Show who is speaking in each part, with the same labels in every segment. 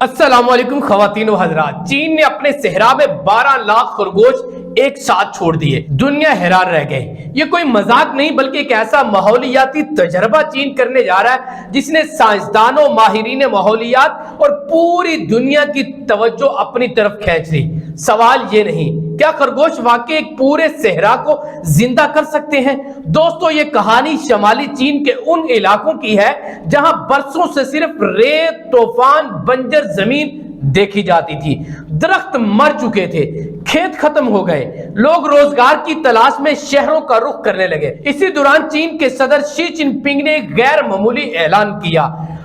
Speaker 1: अस्सलाम वालेकुम ख़वातीन व हज़रात। चीन ने अपने सहरा में 12 लाख खरगोश एक साथ छोड़ दिए। दुनिया हैरान रह गई। ये कोई मजाक नहीं बल्कि एक ऐसा माहौलियाती तजर्बा चीन करने जा रहा है जिसने साइंसदानों, माहिरीन माहौलियात और पूरी दुनिया की तवज्जो अपनी तरफ खींच ली। सवाल ये नहीं क्या खरगोश वाकई एक पूरे सहरा को जिंदा कर सकते हैं। दोस्तों, ये कहानी शमाली चीन के उन इलाकों की है जहां बरसों से सिर्फ रेत, तूफान, बंजर जमीन देखी जाती थी। दरख्त मर चुके थे, खेत खत्म हो गए, लोग रोजगार की तलाश में शहरों का रुख करने लगे। इसी दौरान चीन के सदर शी जिनपिंग ने एक गैर मामूली ऐलान किया,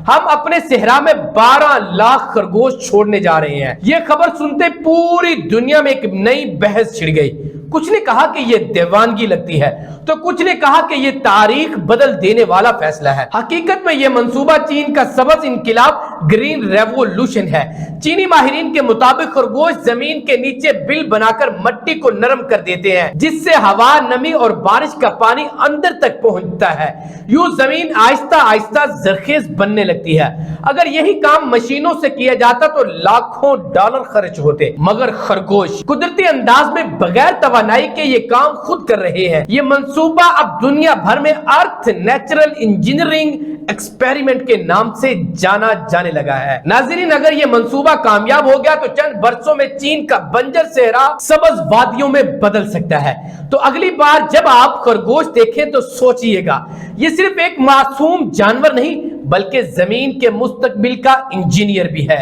Speaker 1: हम अपने सहरा में 12 लाख खरगोश छोड़ने जा रहे हैं। यह खबर सुनते पूरी दुनिया में एक नई बहस छिड़ गई। कुछ ने कहा कि यह दीवानगी लगती है तो कुछ ने कहा कि यह तारीख बदल देने वाला फैसला है। हकीकत में यह मंसूबा चीन का सबस इनकलाब ग्रीन रेवोल्यूशन है। चीनी माहिरीन के मुताबिक खरगोश जमीन के नीचे बिल बनाकर मिट्टी को नरम कर देते हैं, जिससे हवा, नमी और बारिश का पानी अंदर तक पहुंचता है। यूं जमीन आहिस्ता आहिस्ता जरखेज बनने लगती है। अगर यही काम मशीनों से किया जाता तो लाखों डॉलर खर्च होते, मगर खरगोश कुदरती अंदाज में बगैर तवानाई के ये काम खुद कर रहे हैं। ये मंसूबा अब दुनिया भर में अर्थ नेचुरल इंजीनियरिंग एक्सपेरिमेंट के नाम से जाना जाने लगा है। नाज़रीन, अगर ये मंसूबा कामयाब हो गया तो चंद बरसों में चीन का बंजर सहरा सब्ज वादियों में बदल सकता है। तो अगली बार जब आप खरगोश देखें तो सोचिएगा, ये सिर्फ एक मासूम जानवर नहीं बल्कि जमीन के मुस्तकबिल का इंजीनियर भी है।